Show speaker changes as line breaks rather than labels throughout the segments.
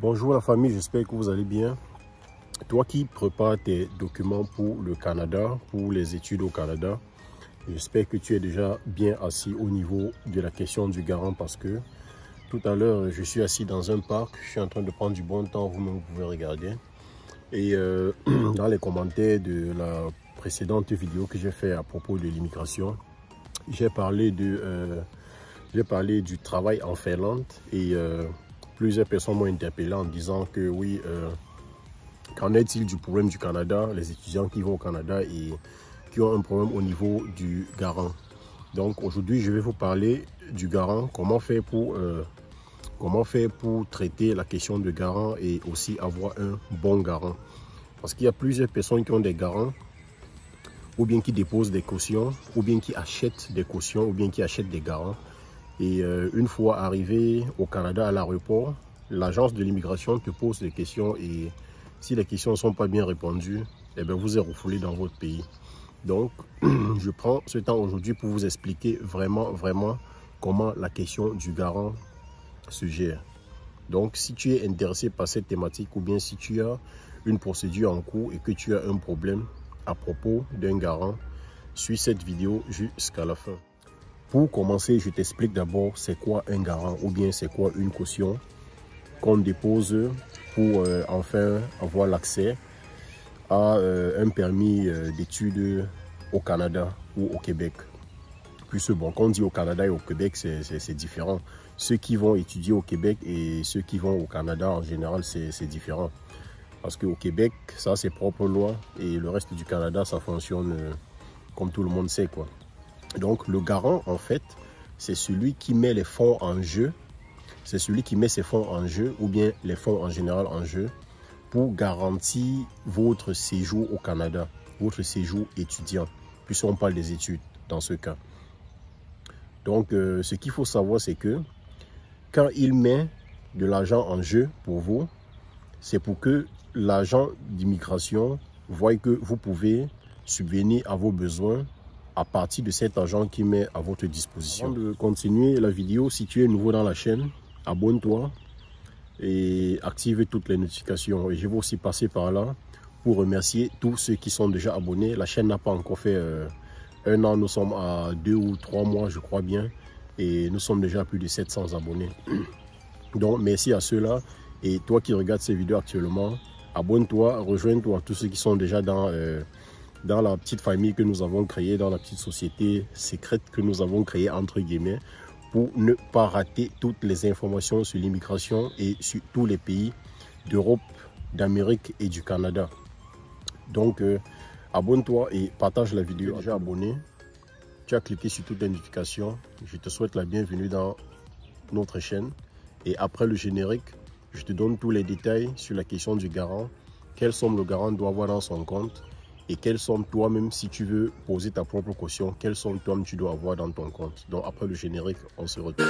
Bonjour la famille, j'espère que vous allez bien. Toi qui prépares tes documents pour le Canada, pour les études au Canada, j'espère que tu es déjà bien assis au niveau de la question du garant parce que tout à l'heure, je suis assis dans un parc, je suis en train de prendre du bon temps, vous-même vous pouvez regarder. Et dans les commentaires de la précédente vidéo que j'ai fait à propos de l'immigration, j'ai parlé du travail en Finlande et plusieurs personnes m'ont interpellé en disant que oui, qu'en est-il du problème du Canada, les étudiants qui vont au Canada et qui ont un problème au niveau du garant. Donc aujourd'hui, je vais vous parler du garant, comment faire pour traiter la question de garant et aussi avoir un bon garant. Parce qu'il y a plusieurs personnes qui ont des garants, ou bien qui déposent des cautions, ou bien qui achètent des cautions, ou bien qui achètent des garants. Et une fois arrivé au Canada à l'aéroport, l'agence de l'immigration te pose des questions et si les questions ne sont pas bien répondues, eh bien vous êtes refoulé dans votre pays. Donc, je prends ce temps aujourd'hui pour vous expliquer vraiment comment la question du garant se gère. Donc, si tu es intéressé par cette thématique ou bien si tu as une procédure en cours et que tu as un problème à propos d'un garant, suis cette vidéo jusqu'à la fin. Pour commencer, je t'explique d'abord c'est quoi un garant ou bien c'est quoi une caution qu'on dépose pour enfin avoir l'accès à un permis d'études au Canada ou au Québec. Puis bon, quand on dit au Canada et au Québec, c'est différent. Ceux qui vont étudier au Québec et ceux qui vont au Canada en général, c'est différent. Parce qu'au Québec, ça c'est propre loi et le reste du Canada, ça fonctionne comme tout le monde sait quoi. Donc le garant, en fait, c'est celui qui met les fonds en jeu, c'est celui qui met ses fonds en jeu ou bien les fonds en général en jeu pour garantir votre séjour au Canada, votre séjour étudiant, puisqu'on on parle des études dans ce cas. Donc ce qu'il faut savoir, c'est que quand il met de l'argent en jeu pour vous, c'est pour que l'agent d'immigration voit que vous pouvez subvenir à vos besoins à partir de cet argent qu'il met à votre disposition. Avant de continuer la vidéo, si tu es nouveau dans la chaîne, abonne-toi et active toutes les notifications. Et je vais aussi passer par là pour remercier tous ceux qui sont déjà abonnés. La chaîne n'a pas encore fait un an, nous sommes à 2 ou 3 mois je crois bien. Et nous sommes déjà à plus de 700 abonnés. Donc merci à ceux-là. Et toi qui regardes ces vidéos actuellement, abonne-toi, rejoins-toi tous ceux qui sont déjà dans la petite famille que nous avons créée, dans la petite société secrète que nous avons créée entre guillemets, pour ne pas rater toutes les informations sur l'immigration et sur tous les pays d'Europe, d'Amérique et du Canada. Donc abonne-toi et partage la vidéo. Déjà abonné, tu as cliqué sur toutes les notifications. Je te souhaite la bienvenue dans notre chaîne. Et après le générique, je te donne tous les détails sur la question du garant, quelle somme le garant doit avoir dans son compte et quelle somme toi-même, si tu veux poser ta propre caution, quelle somme toi-même tu dois avoir dans ton compte. Donc après le générique, on se retrouve.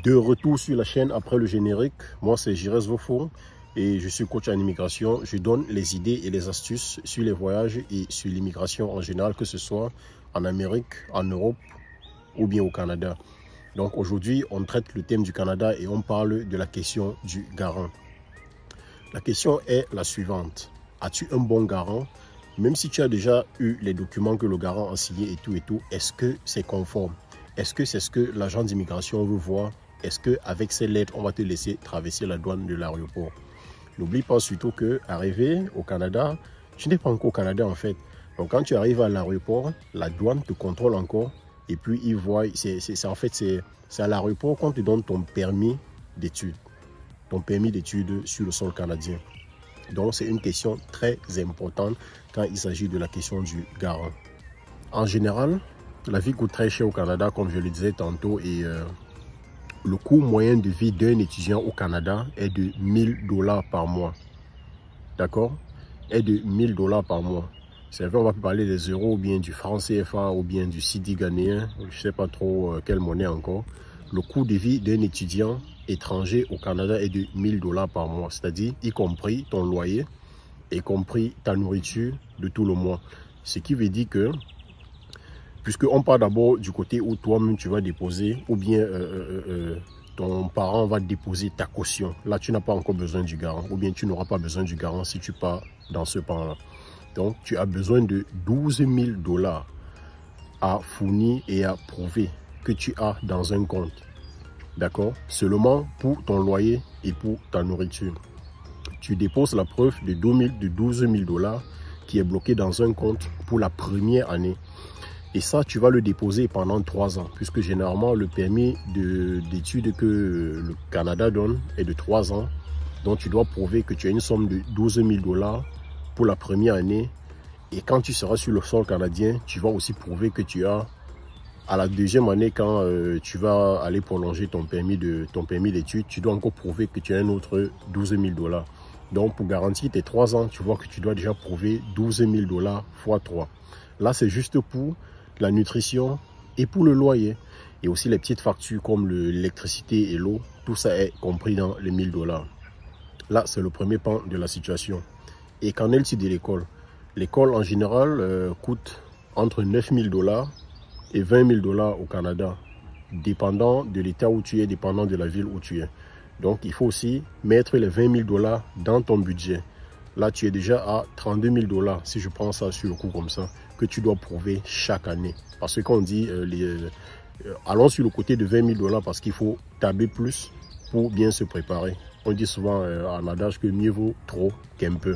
De retour sur la chaîne après le générique, moi c'est Jirès Vofo. Et je suis coach en immigration. Je donne les idées et les astuces sur les voyages et sur l'immigration en général, que ce soit en Amérique, en Europe ou bien au Canada. Donc aujourd'hui, on traite le thème du Canada et on parle de la question du garant. La question est la suivante. As-tu un bon garant? Même si tu as déjà eu les documents que le garant a signés et tout, est-ce que c'est conforme? Est-ce que c'est ce que l'agent d'immigration veut voir? Est-ce qu'avec ces lettres, on va te laisser traverser la douane de l'aéroport? N'oublie pas surtout que arrivé au Canada, tu n'es pas encore au Canada en fait. Donc quand tu arrives à l'aéroport, la douane te contrôle encore et puis ils voient, c'est à l'aéroport qu'on te donne ton permis d'études. Ton permis d'études sur le sol canadien. Donc c'est une question très importante quand il s'agit de la question du garant. En général, la vie coûte très cher au Canada comme je le disais tantôt et le coût moyen de vie d'un étudiant au Canada est de 1000 $ par mois. D'accord? Est de 1000 $ par mois. C'est vrai, on va parler des euros ou bien du franc CFA ou bien du cedi ghanéen. Je ne sais pas trop quelle monnaie encore. Le coût de vie d'un étudiant étranger au Canada est de 1000 $ par mois. C'est-à-dire, y compris ton loyer, y compris ta nourriture de tout le mois. Ce qui veut dire que, puisqu'on part d'abord du côté où toi-même tu vas déposer, ou bien ton parent va déposer ta caution. Là, tu n'as pas encore besoin du garant, ou bien tu n'auras pas besoin du garant si tu pars dans ce pan-là. Donc, tu as besoin de 12 000 $ à fournir et à prouver que tu as dans un compte. D'accord? Seulement pour ton loyer et pour ta nourriture. Tu déposes la preuve de 12 000 $ qui est bloqué dans un compte pour la première année. Et ça, tu vas le déposer pendant 3 ans, puisque généralement, le permis d'études que le Canada donne est de 3 ans. Donc, tu dois prouver que tu as une somme de 12 000 $ pour la première année. Et quand tu seras sur le sol canadien, tu vas aussi prouver que tu as, à la deuxième année, quand tu vas aller prolonger ton permis d'études, tu dois encore prouver que tu as un autre 12 000 $. Donc, pour garantir tes 3 ans, tu vois que tu dois déjà prouver 12 000 $ x 3. Là, c'est juste pour la nutrition et pour le loyer. Et aussi les petites factures comme l'électricité et l'eau. Tout ça est compris dans les 1 000 $. Là, c'est le premier pan de la situation. Et qu'en est-il de l'école? L'école, en général, coûte entre 9 000 $ et 20 000 $ au Canada, dépendant de l'état où tu es, dépendant de la ville où tu es. Donc, il faut aussi mettre les 20 000 $ dans ton budget. Là, tu es déjà à 32 000 $, si je prends ça sur le coup comme ça, que tu dois prouver chaque année. Parce que quand on dit, allons sur le côté de 20 000 $ parce qu'il faut tabler plus pour bien se préparer. On dit souvent en adage que mieux vaut trop qu'un peu.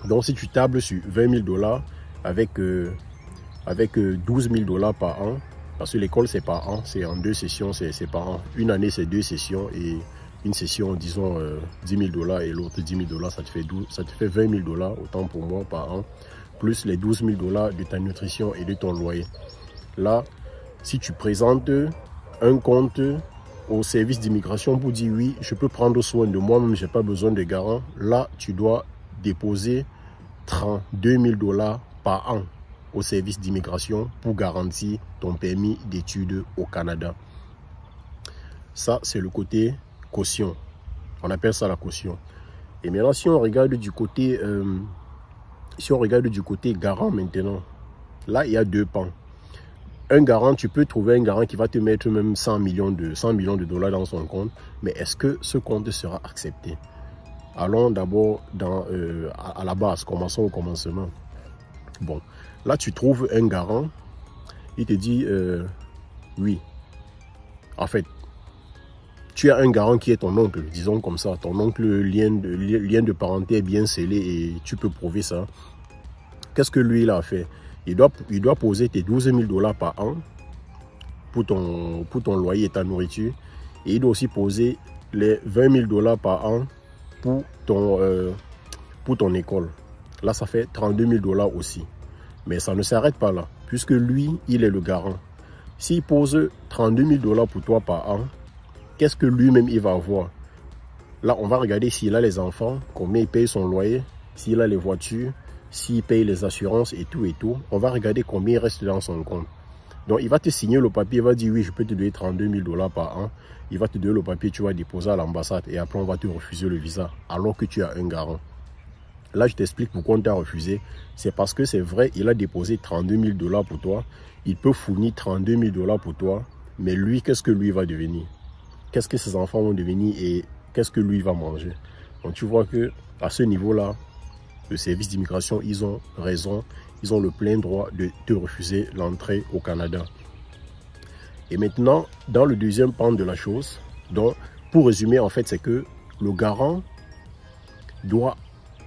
Donc, si tu tables sur 20 000 $ avec 12 000 $ par an, parce que l'école, c'est par an, c'est en 2 sessions, c'est par an. Une année, c'est 2 sessions et une session, disons, 10 000 $ et l'autre 10 000 $, ça te fait 20 000 $, autant pour moi, par an, plus les 12 000 $ de ta nutrition et de ton loyer. Là, si tu présentes un compte au service d'immigration pour dire oui, je peux prendre soin de moi-même, je n'ai pas besoin de garant, là, tu dois déposer 32 000 $ par an au service d'immigration pour garantir ton permis d'études au Canada. Ça, c'est le côté caution. On appelle ça la caution. Et maintenant, si on regarde du côté, garant maintenant, là, il y a 2 pans. Un garant, tu peux trouver un garant qui va te mettre même 100 millions de $ dans son compte, mais est-ce que ce compte sera accepté? Allons d'abord à la base, commençons au commencement. Bon, là tu trouves un garant, il te dit oui. En fait, tu as un garant qui est ton oncle, disons comme ça. Ton oncle, lien de parenté est bien scellé et tu peux prouver ça. Qu'est-ce que lui il a fait? Il doit poser tes 12 000 $ par an pour ton loyer et ta nourriture. Et il doit aussi poser les 20 000 $ par an pour ton école. Là, ça fait 32 000 $ aussi. Mais ça ne s'arrête pas là, puisque lui, il est le garant. S'il pose 32 000 $ pour toi par an, qu'est-ce que lui-même il va avoir? Là, on va regarder s'il a les enfants, combien il paye son loyer, s'il a les voitures, s'il paye les assurances et tout. On va regarder combien il reste dans son compte. Donc, il va te signer le papier, il va dire oui, je peux te donner 32 000 $ par an. Il va te donner le papier, tu vas déposer à l'ambassade et après, on va te refuser le visa alors que tu as un garant. Là, je t'explique pourquoi on t'a refusé. C'est parce que c'est vrai, il a déposé 32 000 $ pour toi. Il peut fournir 32 000 $ pour toi. Mais lui, qu'est-ce que lui va devenir? Qu'est-ce que ses enfants vont devenir et qu'est-ce que lui va manger? Donc, tu vois que à ce niveau-là, le service d'immigration, ils ont raison. Ils ont le plein droit de te refuser l'entrée au Canada. Et maintenant, dans le deuxième pan de la chose, donc, pour résumer, en fait, c'est que le garant doit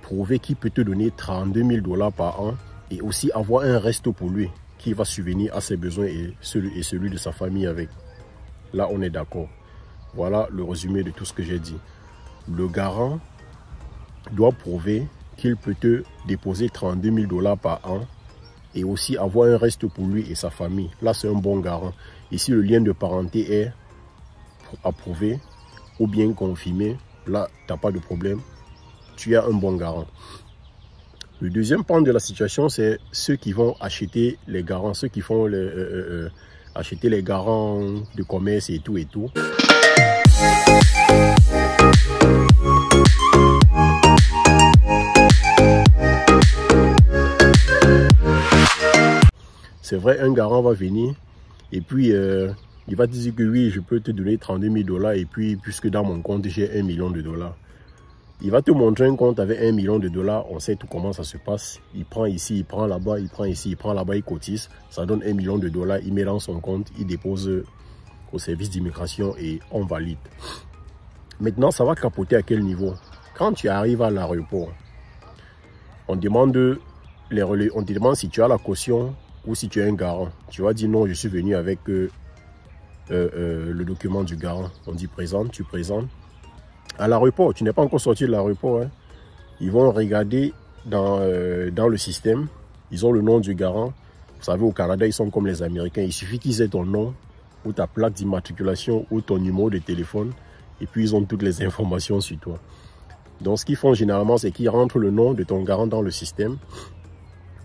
prouver qu'il peut te donner 32 000 $ par an et aussi avoir un reste pour lui qui va subvenir à ses besoins et celui de sa famille avec. Là, on est d'accord. Voilà le résumé de tout ce que j'ai dit. Le garant doit prouver qu'il peut te déposer 32 000 $ par an et aussi avoir un reste pour lui et sa famille. Là, c'est un bon garant. Ici, le lien de parenté est approuvé ou bien confirmé. Là, tu n'as pas de problème. Tu as un bon garant. Le deuxième pan de la situation, c'est ceux qui vont acheter les garants, ceux qui font acheter les garants de commerce et tout. C'est vrai, un garant va venir et puis il va te dire que oui, je peux te donner 32 000 $, et puis puisque dans mon compte j'ai 1 million de dollars. Il va te montrer un compte avec 1 million de dollars, on sait tout comment ça se passe. Il prend ici, il prend là-bas, il prend ici, il prend là-bas, il cotise. Ça donne 1 million de dollars, il met dans son compte, il dépose au service d'immigration et on valide. Maintenant, ça va capoter à quel niveau? Quand tu arrives à l'aéroport, on te demande si tu as la caution ou si tu es un garant. Tu vas dire non, je suis venu avec le document du garant. On dit présente, tu présentes. À l'aéroport, tu n'es pas encore sorti de l'aéroport. Hein. Ils vont regarder dans le système. Ils ont le nom du garant. Vous savez, au Canada, ils sont comme les Américains. Il suffit qu'ils aient ton nom ou ta plaque d'immatriculation ou ton numéro de téléphone. Et puis, ils ont toutes les informations sur toi. Donc, ce qu'ils font généralement, c'est qu'ils rentrent le nom de ton garant dans le système.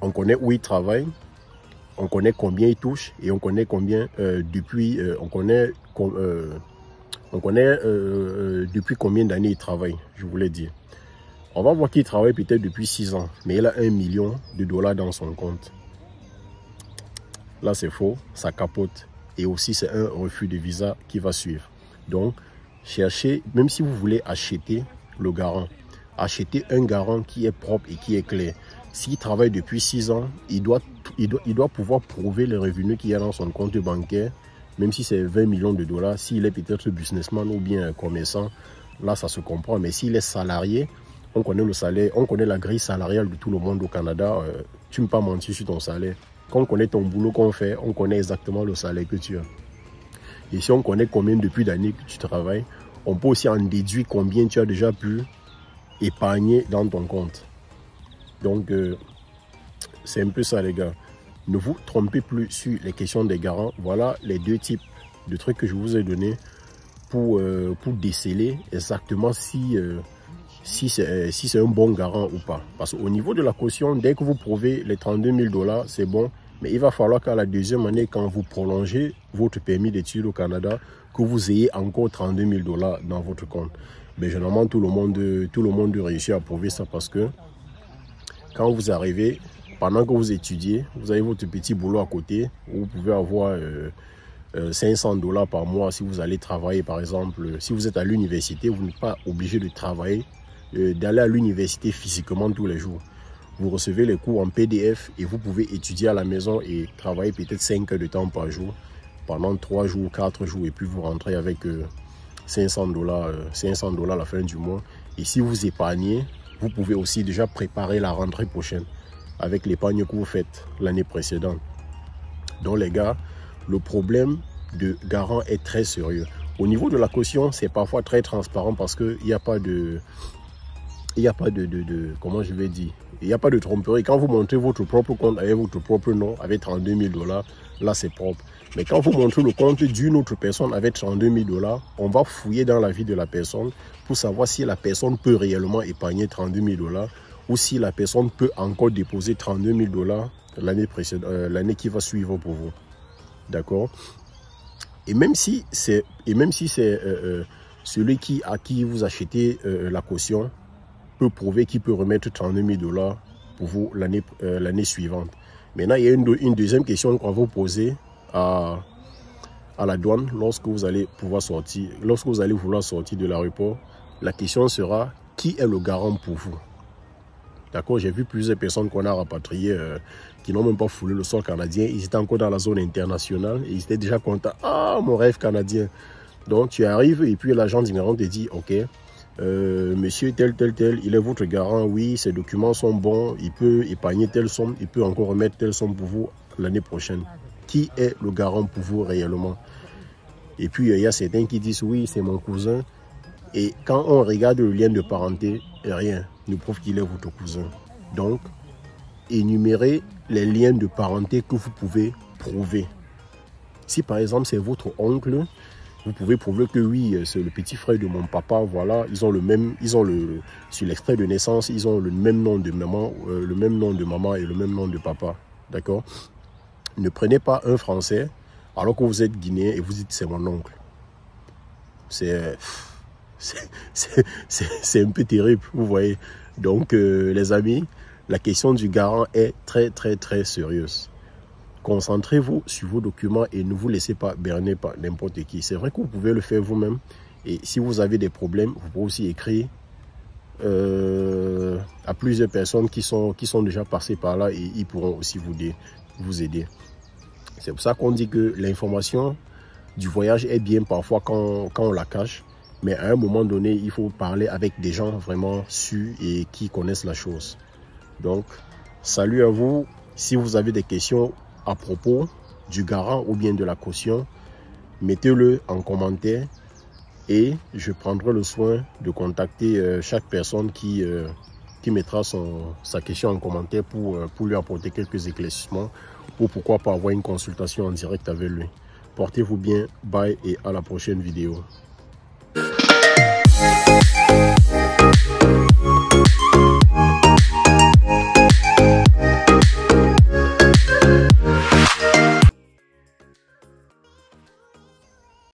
On connaît où il travaille. On connaît combien il touche. Et on connaît combien depuis combien d'années il travaille, je voulais dire. On va voir qu'il travaille peut-être depuis 6 ans, mais il a 1 million de dollars dans son compte. Là, c'est faux, ça capote. Et aussi, c'est un refus de visa qui va suivre. Donc, cherchez, même si vous voulez acheter le garant, achetez un garant qui est propre et qui est clair. S'il travaille depuis 6 ans, il doit pouvoir prouver les revenus qu'il y a dans son compte bancaire. Même si c'est 20 millions de dollars, s'il est peut-être businessman ou bien commerçant, là ça se comprend. Mais s'il est salarié, on connaît le salaire, on connaît la grille salariale de tout le monde au Canada. Tu ne peux pas mentir sur ton salaire. Quand on connaît ton boulot qu'on fait, on connaît exactement le salaire que tu as. Et si on connaît combien depuis d'années que tu travailles, on peut aussi en déduire combien tu as déjà pu épargner dans ton compte. Donc, c'est un peu ça les gars. Ne vous trompez plus sur les questions des garants. Voilà les 2 types de trucs que je vous ai donnés pour déceler exactement si c'est un bon garant ou pas. Parce qu'au niveau de la caution, dès que vous prouvez les 32 000 $, c'est bon. Mais il va falloir qu'à la deuxième année, quand vous prolongez votre permis d'études au Canada, que vous ayez encore 32 000 $ dans votre compte. Mais généralement, tout le monde réussit à prouver ça parce que quand vous arrivez, pendant que vous étudiez, vous avez votre petit boulot à côté, où vous pouvez avoir 500 $ par mois si vous allez travailler, par exemple. Si vous êtes à l'université, vous n'êtes pas obligé de travailler, d'aller à l'université physiquement tous les jours. Vous recevez les cours en PDF et vous pouvez étudier à la maison et travailler peut-être 5 heures de temps par jour, pendant 3 jours, 4 jours, et puis vous rentrez avec 500 $ à la fin du mois. Et si vous épargnez, vous pouvez aussi déjà préparer la rentrée prochaine avec l'épargne que vous faites l'année précédente. Donc les gars, le problème de garant est très sérieux. Au niveau de la caution, c'est parfois très transparent parce qu'il n'y a pas de... comment je vais dire, il n'y a pas de tromperie. Quand vous montrez votre propre compte avec votre propre nom, avec 32 000 $, là c'est propre. Mais quand vous montrez le compte d'une autre personne avec 32 000 $, on va fouiller dans la vie de la personne pour savoir si la personne peut réellement épargner 32 000 $ ou si la personne peut encore déposer 32 000 $ l'année précédente, l'année qui va suivre pour vous. D'accord? Et même si c'est celui à qui vous achetez la caution peut prouver qu'il peut remettre 32 000 $ pour vous l'année suivante. Maintenant, il y a une deuxième question qu'on va vous poser à la douane lorsque vous allez pouvoir sortir, lorsque vous allez vouloir sortir de l'aéroport. La question sera: qui est le garant pour vous? D'accord, j'ai vu plusieurs personnes qu'on a rapatriées qui n'ont même pas foulé le sol canadien. Ils étaient encore dans la zone internationale et ils étaient déjà contents. Ah, mon rêve canadien. Donc tu arrives et puis l'agent d'immigration te dit: ok, monsieur tel, il est votre garant, oui, ses documents sont bons, il peut épargner telle somme, il peut encore remettre telle somme pour vous l'année prochaine. Qui est le garant pour vous réellement? Et puis il y a certains qui disent: oui, c'est mon cousin. Et quand on regarde le lien de parenté, rien ne prouve qu'il est votre cousin. Donc, énumérez les liens de parenté que vous pouvez prouver. Si par exemple c'est votre oncle, vous pouvez prouver que oui, c'est le petit frère de mon papa, voilà, sur l'extrait de naissance, ils ont le même nom de maman, et le même nom de papa, d'accord? Ne prenez pas un Français alors que vous êtes Guinéen et vous dites: c'est mon oncle. C'est un peu terrible, vous voyez. Donc, les amis, la question du garant est très, très, très sérieuse. Concentrez-vous sur vos documents et ne vous laissez pas berner par n'importe qui. C'est vrai que vous pouvez le faire vous-même. Et si vous avez des problèmes, vous pouvez aussi écrire à plusieurs personnes qui sont déjà passées par là et ils pourront aussi vous aider. C'est pour ça qu'on dit que l'information du voyage est bien parfois quand on la cache. Mais à un moment donné, il faut parler avec des gens vraiment sûrs et qui connaissent la chose. Donc, salut à vous. Si vous avez des questions à propos du garant ou bien de la caution, mettez-le en commentaire et je prendrai le soin de contacter chaque personne qui mettra sa question en commentaire pour lui apporter quelques éclaircissements ou pourquoi pas avoir une consultation en direct avec lui. Portez-vous bien, bye et à la prochaine vidéo.